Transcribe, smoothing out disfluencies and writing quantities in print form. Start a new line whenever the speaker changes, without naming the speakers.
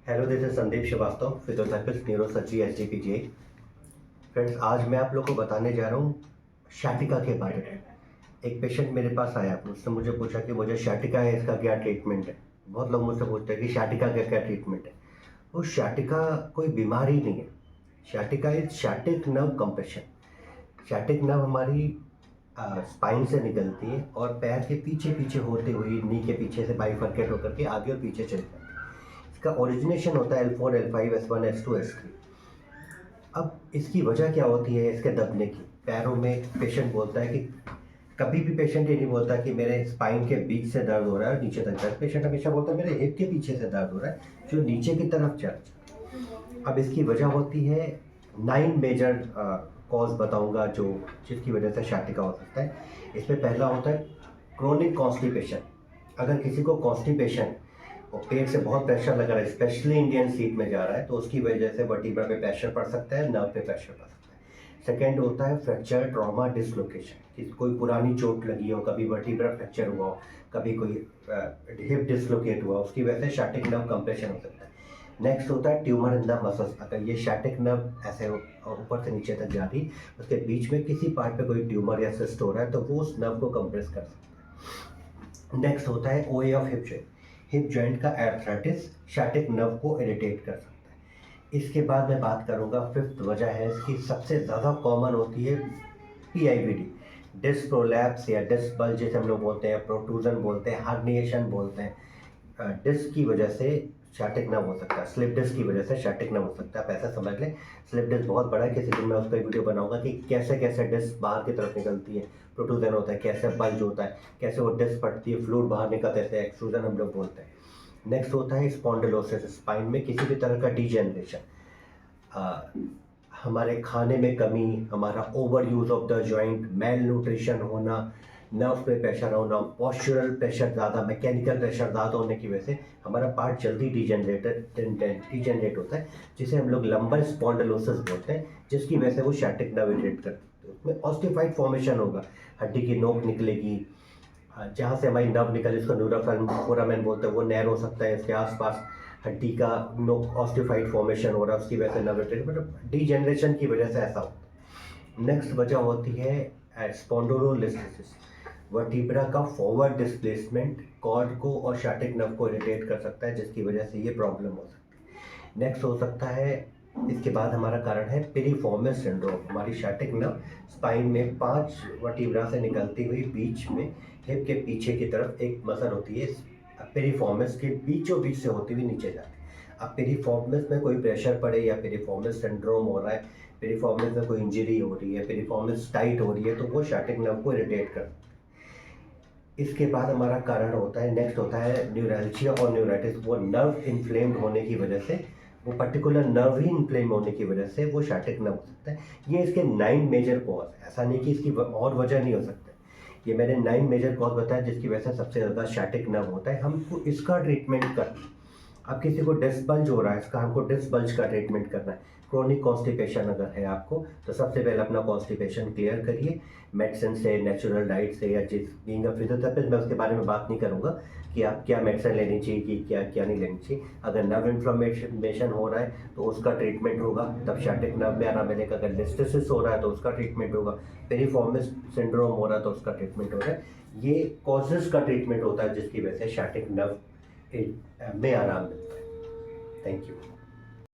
Hello, this is Sandeep Srivastava, physiotherapist, neurosurgery, SGPGI। Friends, आज मैं आप लोग को बताने जा रहा हूँ शैटिका के बारे में। एक पेशेंट मेरे पास आया, उसने मुझे पूछा कि मुझे शैटिका है, इसका क्या ट्रीटमेंट है। बहुत लोग मुझसे पूछते हैं कि शैटिका का क्या ट्रीटमेंट है। वो शैटिका कोई बीमारी नहीं है। Sciatica is sciatic nerve compression. Sciatic nerve हमारी स्पाइन से निकलती है और पैर के पीछे पीछे होते हुए नी के पीछे से बाइफरकेट होकर के आगे और पीछे चली जाती है। इसका ओरिजिनेशन होता है L4, L5, S1, S2, S3। अब इसकी वजह क्या होती है इसके दबने की। पैरों में पेशेंट बोलता है कि कभी भी पेशेंट ये नहीं बोलता कि मेरे स्पाइन के बीच से दर्द हो रहा है और नीचे तक दर्द। पेशेंट हमेशा बोलता है मेरे हिप के पीछे से दर्द हो रहा है, जो नीचे की तरफ चल। अब इसकी वजह होती है 9 मेजर कॉज बताऊंगा जो जिसकी वजह से शैटिका हो सकता है। इसमें पहला होता है क्रोनिक कॉन्स्टिपेशन। अगर किसी को कॉन्स्टिपेशन और पेट से बहुत प्रेशर लग रहा है, स्पेशली इंडियन सीट में जा रहा है, तो उसकी वजह से वर्टिब्रा पे प्रेशर पड़ सकता है, नर्व पे प्रेशर पड़ सकता है। सेकेंड होता है फ्रैक्चर ट्रॉमा डिसलोकेशन, कि कोई पुरानी चोट लगी हो, कभी वर्टिब्रा फ्रैक्चर हुआ हो, कभी कोई हिप डिसलोकेट हुआ, उसकी वजह से शैटिक नर्व कंप्रेशन हो सकता है। नेक्स्ट होता है ट्यूमर इन द मसल्स। अगर ये शैटिक नर्व ऐसे ऊपर से नीचे तक जा रही, उसके बीच में किसी पार्ट पे कोई ट्यूमर या सिस्ट हो रहा है, तो वो उस नर्व को कंप्रेस कर सकता है। नेक्स्ट होता है OA of hip joint. Hip joint का आर्थराइटिस शैटिक नर्व को इरिटेट कर सकता है। इसके बाद मैं बात करूंगा फिफ्थ वजह है इसकी, सबसे ज़्यादा कॉमन होती है PIVD, डिस्क प्रोलैप्स या डिस्क बल्ज जिसे हम लोग बोलते हैं, प्रोट्रूजन बोलते हैं, हर्निएशन बोलते हैं। डिस्क की वजह से शैटिक नर्व हो सकता है, स्लिप डिस्क की वजह से शैटिक नर्व हो सकता है। आप ऐसा समझ लें, स्लिप डिस्क बहुत बड़ा है, किसी दिन मैं उस पर वीडियो बनाऊंगा कि कैसे कैसे डिस्क बाहर की तरफ निकलती है, प्रोट्रूजन होता है, कैसे बल्ज होता है, कैसे वो डिस्क फटती है, फ्लूइड बाहर निकलता है, एक्सट्रूजन हम लोग बोलते हैं। नेक्स्ट होता है स्पॉन्डिलोसिस, स्पाइन में किसी भी तरह का डिजेनरेशन, हमारे खाने में कमी, हमारा over use of the joint, mail nutrition होना, नर्व पे प्रेशर होना, पॉस्चरल प्रेशर ज़्यादा, मैकेनिकल प्रेशर ज़्यादा होने की वजह से हमारा पार्ट जल्दी डिजेनरेट होता है, जिसे हम लोग लंबर स्पॉन्डिलोसिस बोलते हैं, जिसकी वजह से वो शैटिक नर्व इरिटेट करते हैं। उसमें ऑस्टिफाइड फॉर्मेशन होगा, हड्डी की नोक निकलेगी, जहाँ से हमारी नर्व निकले, इसको न्यूरोफिल्म फोरामेन बोलते हैं, वो नैर हो सकता है, इसके आसपास हड्डी का नोक ऑस्टिफाइड फॉर्मेशन हो रहा है, उसकी वजह से नर्व इरिटेट, मतलब डिजेनरेशन की वजह से ऐसा होता है। नेक्स्ट वजह होती है स्पॉन्डिलोलिस्थेसिस। वर्टिब्रा का फॉरवर्ड डिस्प्लेसमेंट कॉर्ड को और शैटिक नर्व को इरिटेट कर सकता है, जिसकी वजह से ये प्रॉब्लम हो सकती है। नेक्स्ट हो सकता है, इसके बाद हमारा कारण है पिरिफॉर्मिस सिंड्रोम। हमारी शैटिक नर्व स्पाइन में 5 वर्टिब्रा से निकलती हुई बीच में हिप के पीछे की तरफ एक मसल होती है, पिरिफॉर्मिस के बीचों बीच से होती हुई नीचे जाती है। अब पिरिफॉर्मिस में कोई प्रेशर पड़े या पिरिफॉर्मिस सिंड्रोम हो रहा है, पिरिफॉर्मिस में कोई इंजरी हो रही है, पिरिफॉर्मिस टाइट हो रही है, तो वो शैटिक नर्व को इरिटेट करता है। इसके बाद हमारा कारण होता है, नेक्स्ट होता है न्यूरैल्जिया और न्यूराइटिस। वो नर्व इन्फ्लेम्ड होने की वजह से, वो पर्टिकुलर नर्व ही इन्फ्लेम होने की वजह से वो शैटिक नर्व हो सकता है। ये इसके 9 मेजर कॉज, ऐसा नहीं कि इसकी और वजह नहीं हो सकता। ये मैंने 9 मेजर कॉज बताया जिसकी वजह से सबसे ज़्यादा शैटिक नर्व होता है। हमको इसका ट्रीटमेंट करना। अब किसी को डिस्क बल्ज हो रहा है, इसका हमको डिस्क बल्ज का ट्रीटमेंट करना है। क्रोनिक कॉन्स्टिपेशन अगर है आपको, तो सबसे पहले अपना कॉन्स्टिपेशन क्लियर करिए मेडिसिन से, नेचुरल डाइट से, या जिस बीइंग अ फिजियोथेरेपिस्ट मैं उसके बारे में बात नहीं करूँगा कि आप क्या मेडिसिन लेनी चाहिए कि क्या क्या नहीं लेनी चाहिए। अगर नर्व इन्फ्लेमेशन हो रहा है तो उसका ट्रीटमेंट होगा, तब शैटिक नर्व में आराम मिलेगा। अगर लिस्थेसिस हो रहा है तो उसका ट्रीटमेंट होगा, पेरिफॉर्मिस सिंड्रोम हो रहा है तो उसका ट्रीटमेंट होगा। ये कॉजेज का ट्रीटमेंट होता है जिसकी वजह से शैटिक नर्व में आराम मिलता है। Thank you.